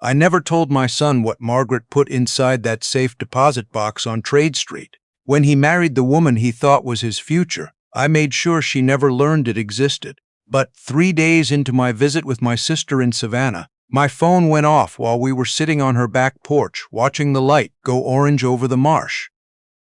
I never told my son what Margaret put inside that safe deposit box on Trade Street. When he married the woman he thought was his future, I made sure she never learned it existed. But 3 days into my visit with my sister in Savannah, my phone went off while we were sitting on her back porch watching the light go orange over the marsh.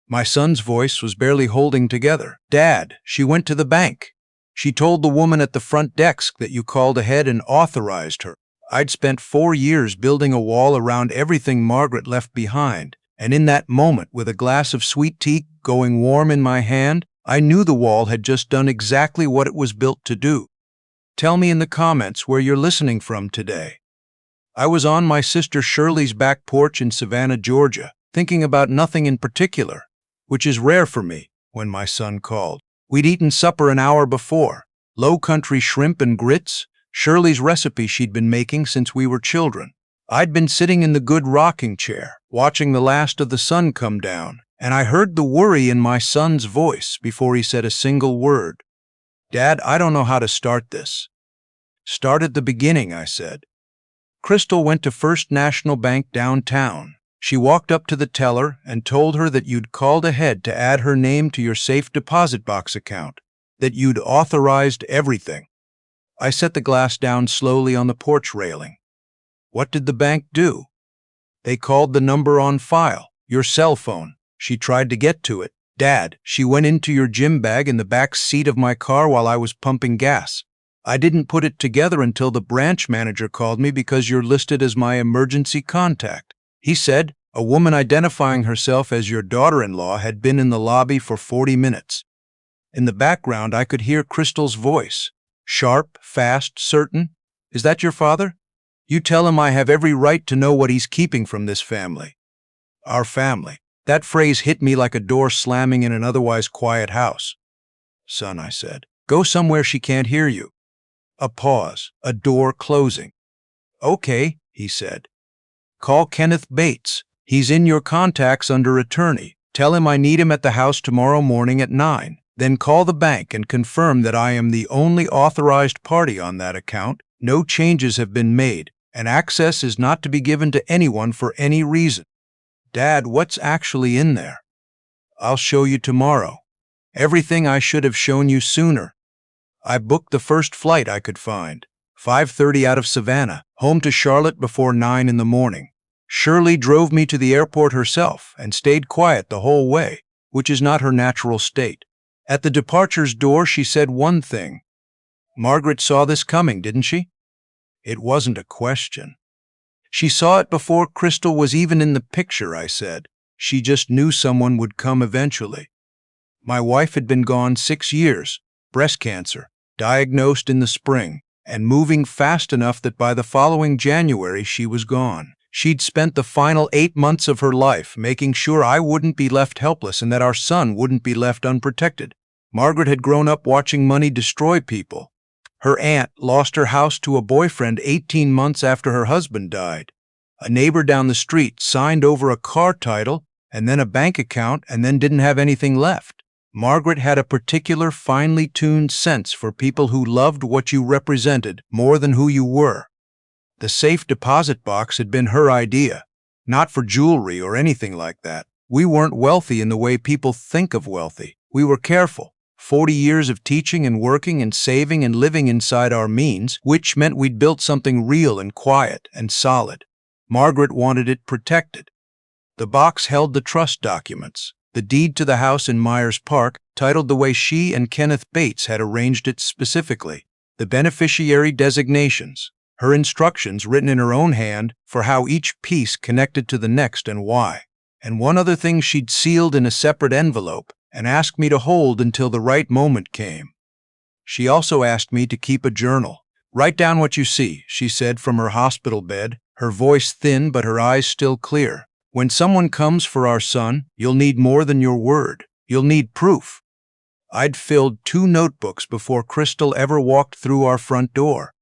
My son's voice was barely holding together. "Dad, she went to the bank. She told the woman at the front desk that you called ahead and authorized her." I'd spent 4 years building a wall around everything Margaret left behind, and in that moment, with a glass of sweet tea going warm in my hand, I knew the wall had just done exactly what it was built to do. Tell me in the comments where you're listening from today. I was on my sister Shirley's back porch in Savannah, Georgia, thinking about nothing in particular, which is rare for me, when my son called. We'd eaten supper an hour before, low country shrimp and grits, Shirley's recipe she'd been making since we were children. I'd been sitting in the good rocking chair, watching the last of the sun come down, and I heard the worry in my son's voice before he said a single word. "Dad, I don't know how to start this." "Start at the beginning," I said. "Crystal went to First National Bank downtown. She walked up to the teller and told her that you'd called ahead to add her name to your safe deposit box account, that you'd authorized everything." I set the glass down slowly on the porch railing. "What did the bank do?" "They called the number on file, your cell phone. She tried to get to it. Dad, she went into your gym bag in the back seat of my car while I was pumping gas. I didn't put it together until the branch manager called me because you're listed as my emergency contact. He said a woman identifying herself as your daughter-in-law had been in the lobby for 40 minutes. In the background, I could hear Crystal's voice. Sharp, fast, certain. "Is that your father? You tell him I have every right to know what he's keeping from this family." Our family. That phrase hit me like a door slamming in an otherwise quiet house. "Son," I said, "go somewhere she can't hear you." A pause, a door closing. "Okay," he said. "Call Kenneth Bates. He's in your contacts under attorney. Tell him I need him at the house tomorrow morning at 9. Then call the bank and confirm that I am the only authorized party on that account. No changes have been made, and access is not to be given to anyone for any reason." "Dad, what's actually in there?" "I'll show you tomorrow. Everything I should have shown you sooner." I booked the first flight I could find, 5:30 out of Savannah, home to Charlotte before 9 in the morning. Shirley drove me to the airport herself and stayed quiet the whole way, which is not her natural state. At the departure's door, she said one thing. "Margaret saw this coming, didn't she?" It wasn't a question. "She saw it before Crystal was even in the picture," I said. "She just knew someone would come eventually." My wife had been gone 6 years, breast cancer, diagnosed in the spring, and moving fast enough that by the following January she was gone. She'd spent the final 8 months of her life making sure I wouldn't be left helpless and that our son wouldn't be left unprotected. Margaret had grown up watching money destroy people. Her aunt lost her house to a boyfriend 18 months after her husband died. A neighbor down the street signed over a car title and then a bank account and then didn't have anything left. Margaret had a particular finely tuned sense for people who loved what you represented more than who you were. The safe deposit box had been her idea, not for jewelry or anything like that. We weren't wealthy in the way people think of wealthy. We were careful. 40 years of teaching and working and saving and living inside our means, which meant we'd built something real and quiet and solid. Margaret wanted it protected. The box held the trust documents, the deed to the house in Myers Park, titled the way she and Kenneth Bates had arranged it specifically, the beneficiary designations, her instructions written in her own hand for how each piece connected to the next and why, and one other thing she'd sealed in a separate envelope and asked me to hold until the right moment came. She also asked me to keep a journal. "Write down what you see," she said from her hospital bed, her voice thin but her eyes still clear. "When someone comes for our son, you'll need more than your word. You'll need proof." I'd filled 2 notebooks before Crystal ever walked through our front door.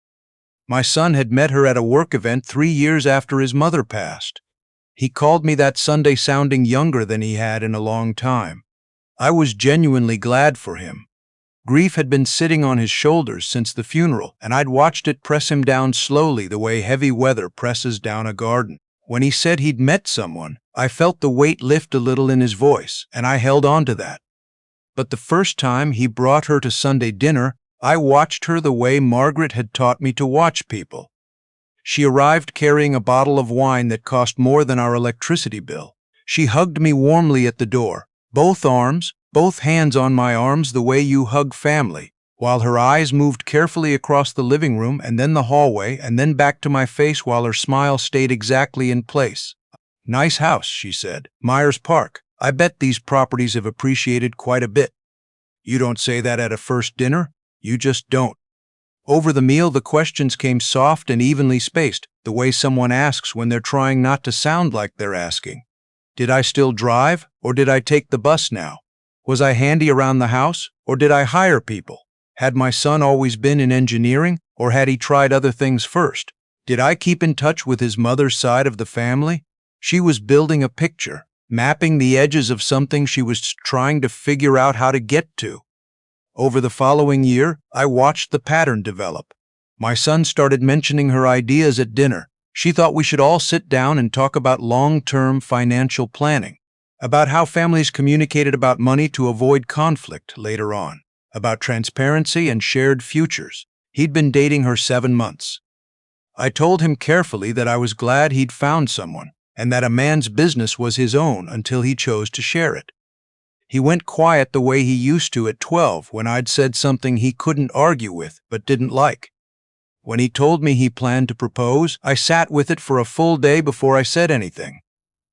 My son had met her at a work event 3 years after his mother passed. He called me that Sunday sounding younger than he had in a long time. I was genuinely glad for him. Grief had been sitting on his shoulders since the funeral, and I'd watched it press him down slowly the way heavy weather presses down a garden. When he said he'd met someone, I felt the weight lift a little in his voice, and I held on to that. But the first time he brought her to Sunday dinner, I watched her the way Margaret had taught me to watch people. She arrived carrying a bottle of wine that cost more than our electricity bill. She hugged me warmly at the door, both hands on my arms the way you hug family, while her eyes moved carefully across the living room and then the hallway and then back to my face while her smile stayed exactly in place. "Nice house," she said. "Myers Park. I bet these properties have appreciated quite a bit." "You don't say that at a first dinner. You just don't." Over the meal, the questions came soft and evenly spaced, the way someone asks when they're trying not to sound like they're asking. Did I still drive, or did I take the bus now? Was I handy around the house, or did I hire people? Had my son always been in engineering, or had he tried other things first? Did I keep in touch with his mother's side of the family? She was building a picture, mapping the edges of something she was trying to figure out how to get to. Over the following year, I watched the pattern develop. My son started mentioning her ideas at dinner. She thought we should all sit down and talk about long-term financial planning, about how families communicated about money to avoid conflict later on, about transparency and shared futures. He'd been dating her 7 months. I told him carefully that I was glad he'd found someone, and that a man's business was his own until he chose to share it. He went quiet the way he used to at 12 when I'd said something he couldn't argue with but didn't like. When he told me he planned to propose, I sat with it for a full day before I said anything.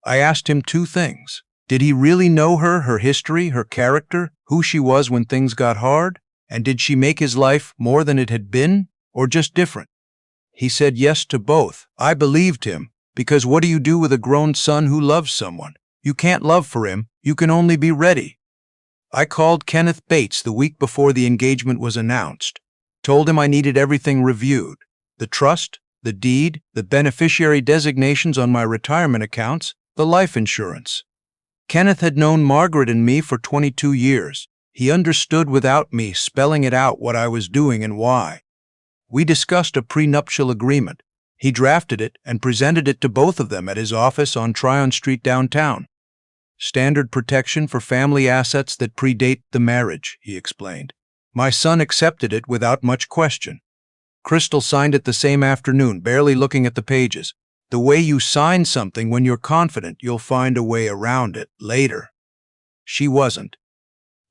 I asked him 2 things. Did he really know her, her history, her character, who she was when things got hard? And did she make his life more than it had been, or just different? He said yes to both. I believed him, because what do you do with a grown son who loves someone? You can't love for him, you can only be ready. I called Kenneth Bates the week before the engagement was announced, told him I needed everything reviewed, the trust, the deed, the beneficiary designations on my retirement accounts, the life insurance. Kenneth had known Margaret and me for 22 years. He understood without me spelling it out what I was doing and why. We discussed a prenuptial agreement. He drafted it and presented it to both of them at his office on Tryon Street downtown. "Standard protection for family assets that predate the marriage," he explained. My son accepted it without much question. Crystal signed it the same afternoon, barely looking at the pages. The way you sign something when you're confident you'll find a way around it later. She wasn't.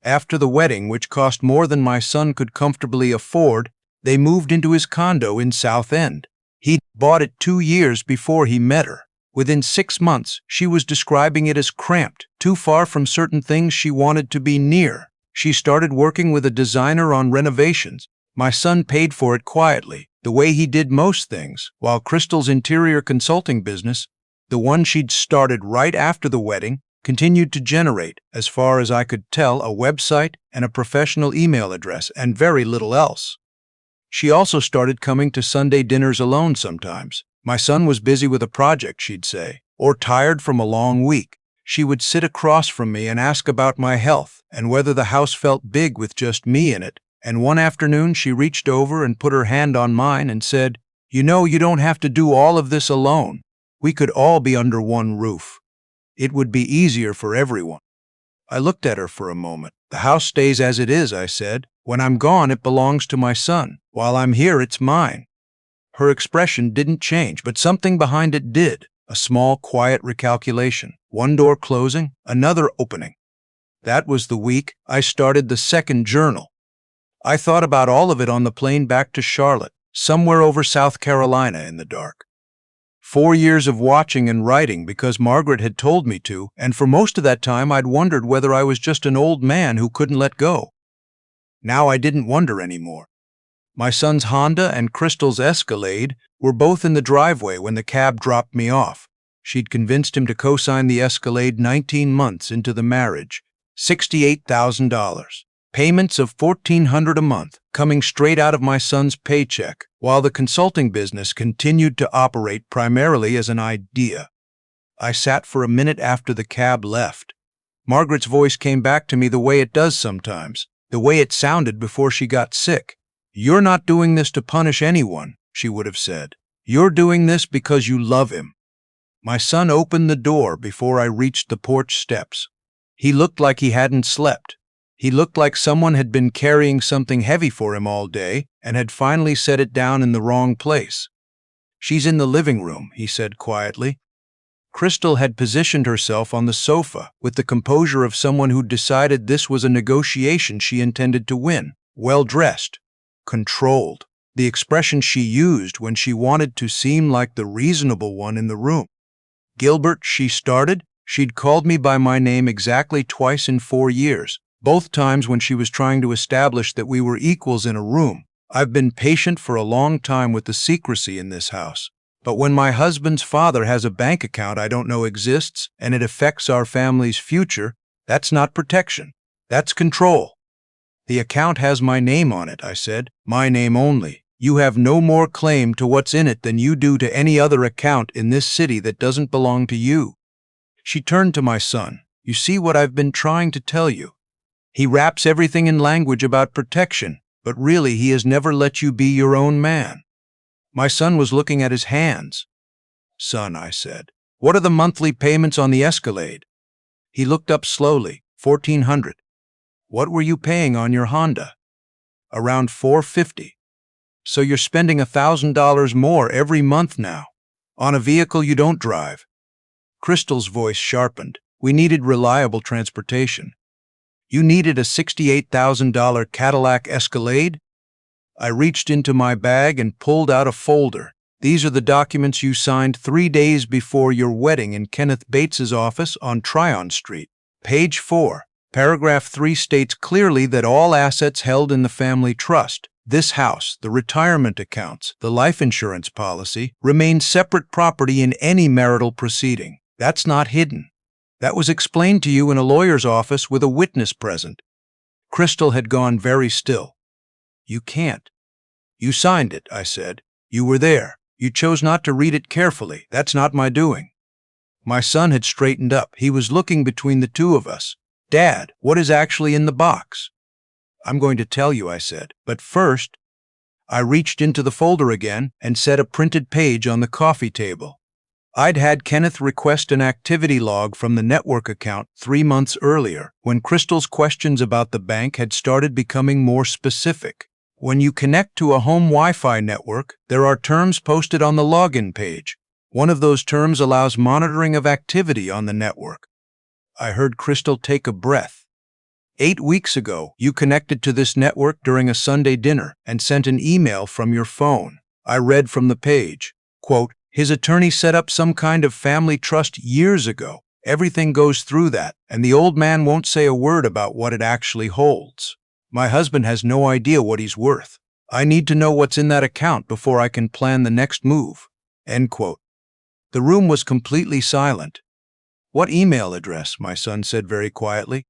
After the wedding, which cost more than my son could comfortably afford, they moved into his condo in South End. He'd bought it 2 years before he met her. Within 6 months, she was describing it as cramped, too far from certain things she wanted to be near. She started working with a designer on renovations. My son paid for it quietly, the way he did most things, while Crystal's interior consulting business, the one she'd started right after the wedding, continued to generate, as far as I could tell, a website and a professional email address, and very little else. She also started coming to Sunday dinners alone sometimes. My son was busy with a project, she'd say, or tired from a long week. She would sit across from me and ask about my health and whether the house felt big with just me in it. And one afternoon she reached over and put her hand on mine and said, "You know, you don't have to do all of this alone. We could all be under one roof. It would be easier for everyone." I looked at her for a moment. "The house stays as it is," I said. "When I'm gone, it belongs to my son. While I'm here, it's mine." Her expression didn't change, but something behind it did. A small, quiet recalculation. One door closing, another opening. That was the week I started the second journal. I thought about all of it on the plane back to Charlotte, somewhere over South Carolina in the dark. 4 years of watching and writing because Margaret had told me to, and for most of that time I'd wondered whether I was just an old man who couldn't let go. Now I didn't wonder anymore. My son's Honda and Crystal's Escalade were both in the driveway when the cab dropped me off. She'd convinced him to co-sign the Escalade 19 months into the marriage. $68,000. Payments of $1,400 a month, coming straight out of my son's paycheck, while the consulting business continued to operate primarily as an idea. I sat for a minute after the cab left. Margaret's voice came back to me the way it does sometimes. The way it sounded before she got sick. "You're not doing this to punish anyone," she would have said. "You're doing this because you love him." My son opened the door before I reached the porch steps. He looked like he hadn't slept. He looked like someone had been carrying something heavy for him all day and had finally set it down in the wrong place. "She's in the living room," he said quietly. Crystal had positioned herself on the sofa with the composure of someone who'd decided this was a negotiation she intended to win. Well-dressed, controlled, the expression she used when she wanted to seem like the reasonable one in the room. "Gilbert," she started. She'd called me by my name exactly twice in 4 years, both times when she was trying to establish that we were equals in a room. "I've been patient for a long time with the secrecy in this house. But when my husband's father has a bank account I don't know exists and it affects our family's future, that's not protection. That's control." "The account has my name on it," I said. "My name only. You have no more claim to what's in it than you do to any other account in this city that doesn't belong to you." She turned to my son. "You see what I've been trying to tell you? He wraps everything in language about protection, but really he has never let you be your own man." My son was looking at his hands. "Son," I said, "what are the monthly payments on the Escalade?" He looked up slowly. $1,400. "What were you paying on your Honda?" "Around $450. So you're spending $1,000 more every month now on a vehicle you don't drive." Crystal's voice sharpened. "We needed reliable transportation." "You needed a $68,000 Cadillac Escalade?" I reached into my bag and pulled out a folder. "These are the documents you signed 3 days before your wedding in Kenneth Bates's office on Tryon Street. Page 4, paragraph 3 states clearly that all assets held in the family trust, this house, the retirement accounts, the life insurance policy, remain separate property in any marital proceeding. That's not hidden. That was explained to you in a lawyer's office with a witness present." Crystal had gone very still. "You can't." "You signed it," I said. "You were there. You chose not to read it carefully. That's not my doing." My son had straightened up. He was looking between the two of us. "Dad, what is actually in the box?" "I'm going to tell you," I said. "But first," I reached into the folder again and set a printed page on the coffee table. I'd had Kenneth request an activity log from the network account 3 months earlier, when Crystal's questions about the bank had started becoming more specific. When you connect to a home Wi-Fi network, there are terms posted on the login page. One of those terms allows monitoring of activity on the network. I heard Crystal take a breath. 8 weeks ago, you connected to this network during a Sunday dinner and sent an email from your phone. I read from the page, quote, "His attorney set up some kind of family trust years ago. Everything goes through that, and the old man won't say a word about what it actually holds. My husband has no idea what he's worth. I need to know what's in that account before I can plan the next move." End quote. The room was completely silent. "What email address?" my son said very quietly.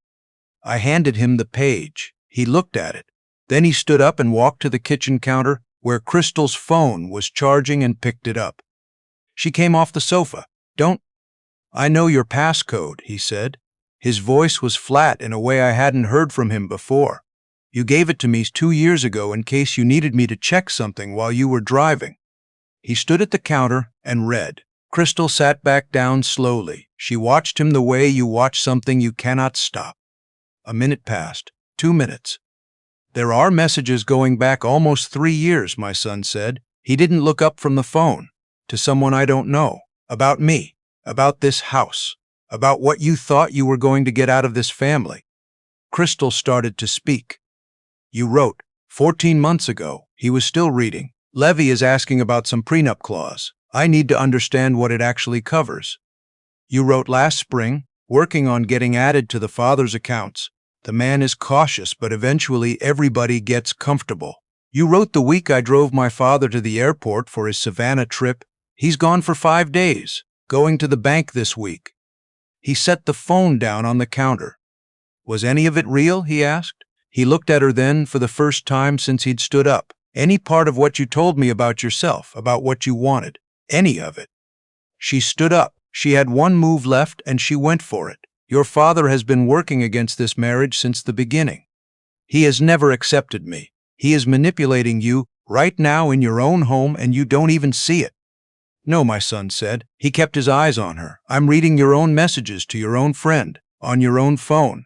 I handed him the page. He looked at it. Then he stood up and walked to the kitchen counter where Crystal's phone was charging and picked it up. She came off the sofa. "I know your passcode," he said. His voice was flat in a way I hadn't heard from him before. "You gave it to me 2 years ago in case you needed me to check something while you were driving." He stood at the counter and read. Crystal sat back down slowly. She watched him the way you watch something you cannot stop. A minute passed. 2 minutes. "There are messages going back almost 3 years," my son said. He didn't look up from the phone. "To someone I don't know. About me. About this house. About what you thought you were going to get out of this family." Crystal started to speak. "You wrote 14 months ago." He was still reading. "Levy is asking about some prenup clause. I need to understand what it actually covers." "You wrote last spring, working on getting added to the father's accounts. The man is cautious, but eventually everybody gets comfortable." "You wrote the week I drove my father to the airport for his Savannah trip. He's gone for 5 days, going to the bank this week." He set the phone down on the counter. "Was any of it real?" he asked. He looked at her then for the first time since he'd stood up. "Any part of what you told me about yourself, about what you wanted? Any of it?" She stood up. She had one move left and she went for it. "Your father has been working against this marriage since the beginning." He has never accepted me. He is manipulating you right now in your own home and you don't even see it." "No," my son said. He kept his eyes on her. "I'm reading your own messages to your own friend, on your own phone."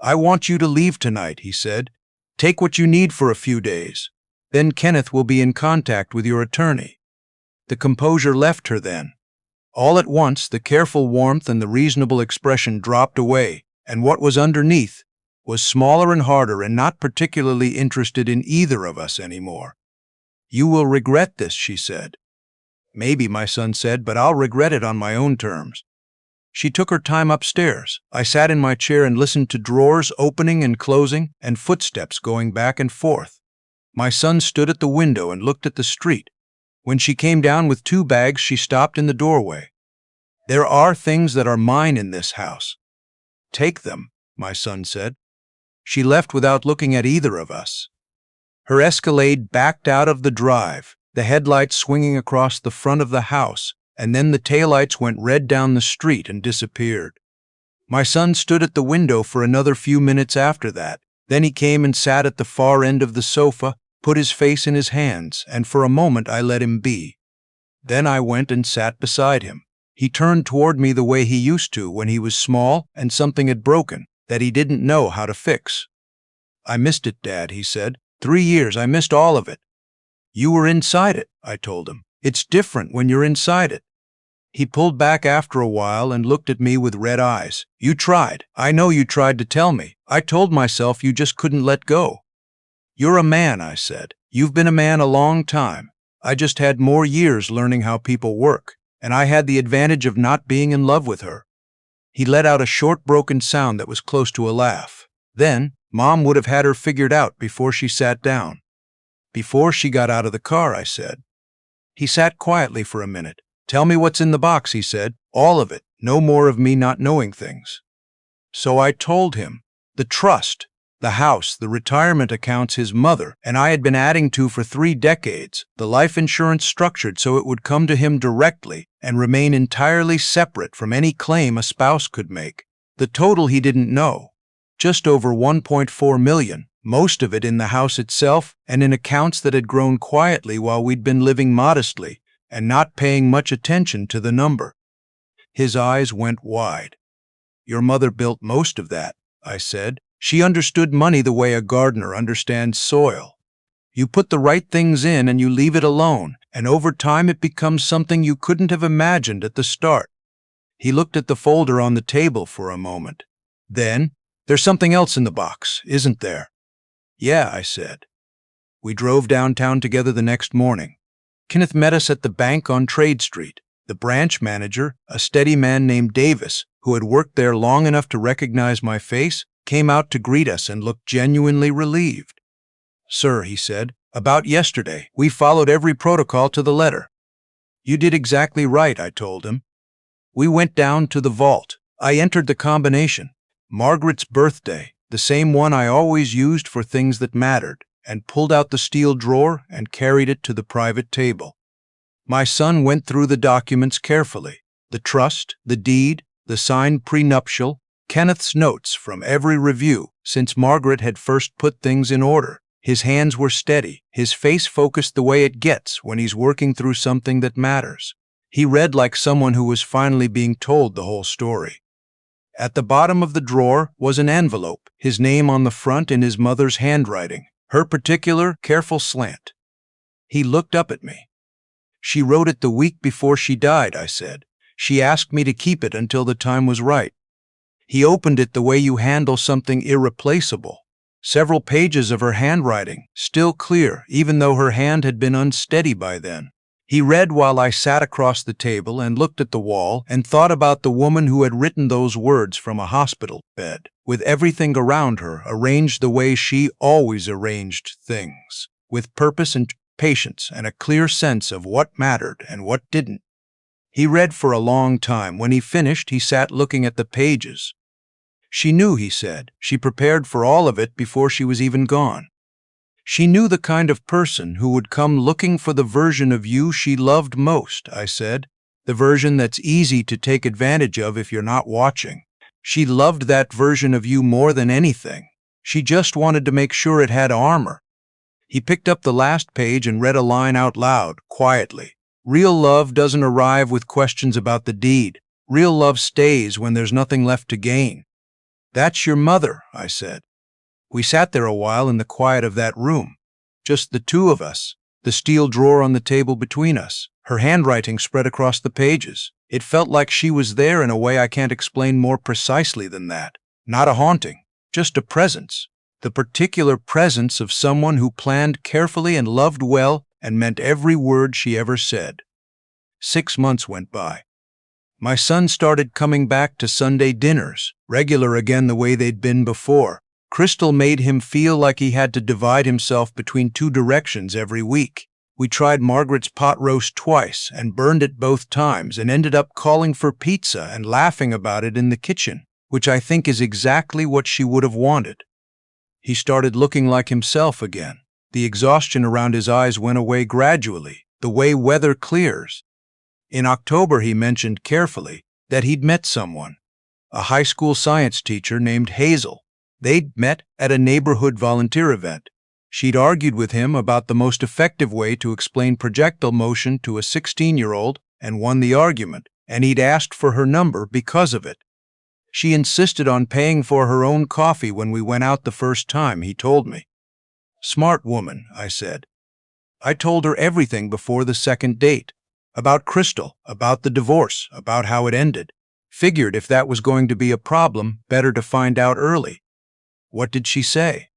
"I want you to leave tonight," he said. "Take what you need for a few days. Then Kenneth will be in contact with your attorney." The composure left her then. All at once, the careful warmth and the reasonable expression dropped away, and what was underneath was smaller and harder and not particularly interested in either of us anymore. "You will regret this," she said. "Maybe," my son said, "but I'll regret it on my own terms." She took her time upstairs. I sat in my chair and listened to drawers opening and closing and footsteps going back and forth. My son stood at the window and looked at the street. When she came down with 2 bags, she stopped in the doorway. "There are things that are mine in this house. Take them," my son said. She left without looking at either of us. Her Escalade backed out of the drive, the headlights swinging across the front of the house, and then the taillights went red down the street and disappeared. My son stood at the window for another few minutes after that. Then he came and sat at the far end of the sofa, put his face in his hands, and for a moment I let him be. Then I went and sat beside him. He turned toward me the way he used to when he was small and something had broken that he didn't know how to fix. "I missed it, Dad," he said. 3 years, I missed all of it." "You were inside it," I told him. "It's different when you're inside it." He pulled back after a while and looked at me with red eyes. "You tried. I know you tried to tell me. I told myself you just couldn't let go." "You're a man," I said. "You've been a man a long time. I just had more years learning how people work, and I had the advantage of not being in love with her." He let out a short, broken sound that was close to a laugh. "Then, Mom would have had her figured out before she sat down." "Before she got out of the car," I said. He sat quietly for a minute. "Tell me what's in the box," he said. "All of it. No more of me not knowing things." So I told him. The trust, the house, the retirement accounts his mother and I had been adding to for 3 decades, the life insurance structured so it would come to him directly and remain entirely separate from any claim a spouse could make. The total he didn't know. Just over 1.4 million, most of it in the house itself and in accounts that had grown quietly while we'd been living modestly and not paying much attention to the number. His eyes went wide. "Your mother built most of that," I said. "She understood money the way a gardener understands soil. You put the right things in and you leave it alone, and over time it becomes something you couldn't have imagined at the start." He looked at the folder on the table for a moment. Then, "There's something else in the box, isn't there?" "Yeah," I said. We drove downtown together the next morning. Kenneth met us at the bank on Trade Street. The branch manager, a steady man named Davis, who had worked there long enough to recognize my face, came out to greet us and looked genuinely relieved. "Sir," he said, "about yesterday, we followed every protocol to the letter." "You did exactly right," I told him. We went down to the vault. I entered the combination. Margaret's birthday, the same one I always used for things that mattered, and pulled out the steel drawer and carried it to the private table. My son went through the documents carefully. The trust, the deed, the signed prenuptial, Kenneth's notes from every review since Margaret had first put things in order. His hands were steady, his face focused the way it gets when he's working through something that matters. He read like someone who was finally being told the whole story. At the bottom of the drawer was an envelope, his name on the front in his mother's handwriting, her particular, careful slant. He looked up at me. "She wrote it the week before she died," I said. "She asked me to keep it until the time was right." He opened it the way you handle something irreplaceable. Several pages of her handwriting, still clear, even though her hand had been unsteady by then. He read while I sat across the table and looked at the wall and thought about the woman who had written those words from a hospital bed, with everything around her arranged the way she always arranged things, with purpose and patience and a clear sense of what mattered and what didn't. He read for a long time. When he finished, he sat looking at the pages. "She knew," he said. "She prepared for all of it before she was even gone. She knew the kind of person who would come looking for the version of you she loved most," I said. "The version that's easy to take advantage of if you're not watching. She loved that version of you more than anything." She just wanted to make sure it had armor. He picked up the last page and read a line out loud, quietly. Real love doesn't arrive with questions about the deed. Real love stays when there's nothing left to gain. That's your mother, I said. We sat there a while in the quiet of that room. Just the two of us, the steel drawer on the table between us, her handwriting spread across the pages. It felt like she was there in a way I can't explain more precisely than that. Not a haunting, just a presence. The particular presence of someone who planned carefully and loved well and meant every word she ever said. 6 months went by. My son started coming back to Sunday dinners, regular again the way they'd been before. Crystal made him feel like he had to divide himself between 2 directions every week. We tried Margaret's pot roast twice and burned it both times and ended up calling for pizza and laughing about it in the kitchen, which I think is exactly what she would have wanted. He started looking like himself again. The exhaustion around his eyes went away gradually, the way weather clears. In October, he mentioned carefully that he'd met someone, a high school science teacher named Hazel. They'd met at a neighborhood volunteer event. She'd argued with him about the most effective way to explain projectile motion to a 16-year-old and won the argument, and he'd asked for her number because of it. She insisted on paying for her own coffee when we went out the first time, he told me. Smart woman, I said. I told her everything before the second date. About Crystal, about the divorce, about how it ended. Figured if that was going to be a problem, better to find out early. What did she say?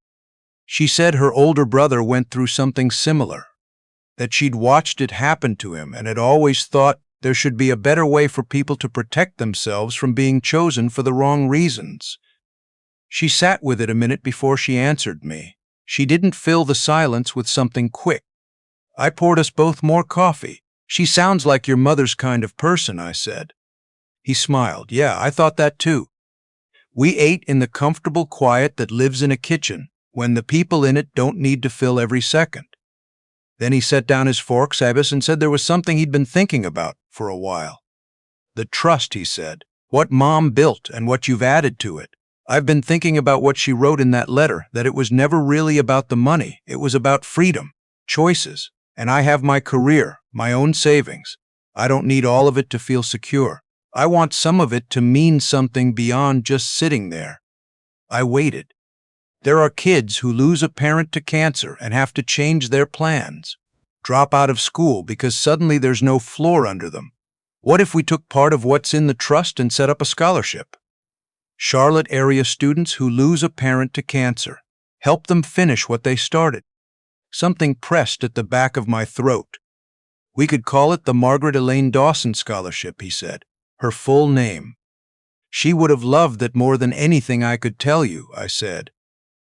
She said her older brother went through something similar, that she'd watched it happen to him and had always thought there should be a better way for people to protect themselves from being chosen for the wrong reasons. She sat with it a minute before she answered me. She didn't fill the silence with something quick. I poured us both more coffee. She sounds like your mother's kind of person, I said. He smiled. Yeah, I thought that too. We ate in the comfortable quiet that lives in a kitchen, when the people in it don't need to fill every second. Then he set down his fork, Sabas, and said there was something he'd been thinking about for a while. The trust, he said. What Mom built and what you've added to it. I've been thinking about what she wrote in that letter, that it was never really about the money. It was about freedom, choices. And I have my career, my own savings. I don't need all of it to feel secure. I want some of it to mean something beyond just sitting there. I waited. There are kids who lose a parent to cancer and have to change their plans, drop out of school because suddenly there's no floor under them. What if we took part of what's in the trust and set up a scholarship? Charlotte area students who lose a parent to cancer, help them finish what they started. Something pressed at the back of my throat. We could call it the Margaret Elaine Dawson Scholarship, he said, her full name. She would have loved that more than anything I could tell you, I said.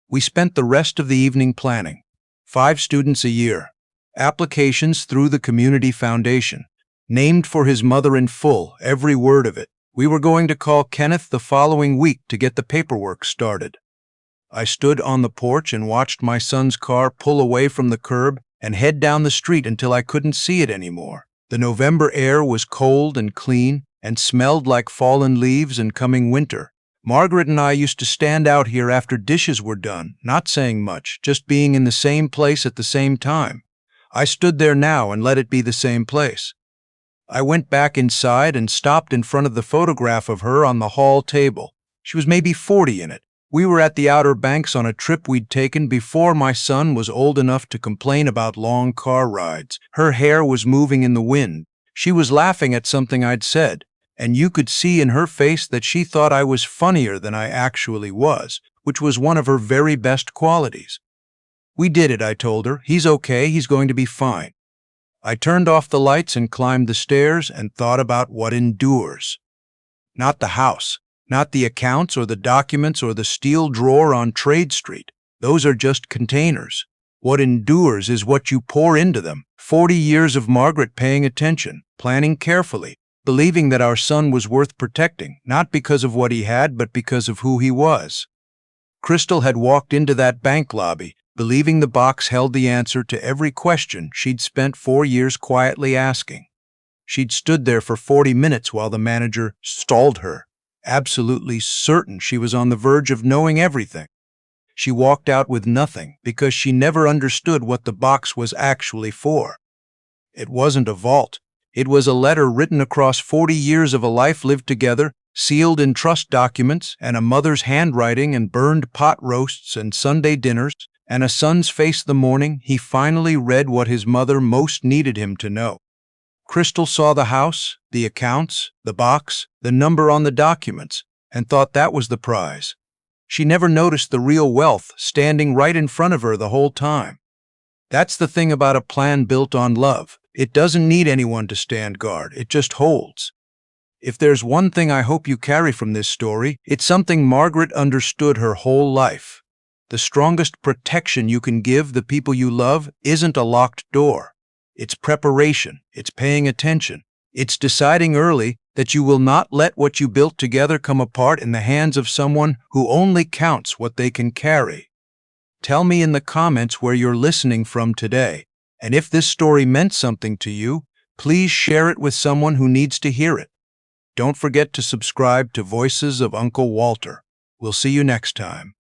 We spent the rest of the evening planning. 5 students a year. Applications through the Community Foundation. Named for his mother in full, every word of it. We were going to call Kenneth the following week to get the paperwork started. I stood on the porch and watched my son's car pull away from the curb and head down the street until I couldn't see it anymore. The November air was cold and clean and smelled like fallen leaves and coming winter. Margaret and I used to stand out here after dishes were done, not saying much, just being in the same place at the same time. I stood there now and let it be the same place. I went back inside and stopped in front of the photograph of her on the hall table. She was maybe 40 in it. We were at the Outer Banks on a trip we'd taken before my son was old enough to complain about long car rides. Her hair was moving in the wind. She was laughing at something I'd said, and you could see in her face that she thought I was funnier than I actually was, which was one of her very best qualities. We did it, I told her. He's okay, he's going to be fine. I turned off the lights and climbed the stairs and thought about what endures. Not the house, not the accounts or the documents or the steel drawer on Trade Street. Those are just containers. What endures is what you pour into them. 40 years of Margaret paying attention, planning carefully, believing that our son was worth protecting, not because of what he had, but because of who he was. Crystal had walked into that bank lobby, believing the box held the answer to every question she'd spent 4 years quietly asking. She'd stood there for 40 minutes while the manager stalled her, absolutely certain she was on the verge of knowing everything. She walked out with nothing because she never understood what the box was actually for. It wasn't a vault. It was a letter written across 40 years of a life lived together, sealed in trust documents, and a mother's handwriting, and burned pot roasts and Sunday dinners, and a son's face the morning he finally read what his mother most needed him to know. Crystal saw the house, the accounts, the box, the number on the documents, and thought that was the prize. She never noticed the real wealth standing right in front of her the whole time. That's the thing about a plan built on love. It doesn't need anyone to stand guard. It just holds. If there's one thing I hope you carry from this story, it's something Margaret understood her whole life. The strongest protection you can give the people you love isn't a locked door. It's preparation. It's paying attention. It's deciding early that you will not let what you built together come apart in the hands of someone who only counts what they can carry. Tell me in the comments where you're listening from today, and if this story meant something to you, please share it with someone who needs to hear it. Don't forget to subscribe to Voices of Uncle Walter. We'll see you next time.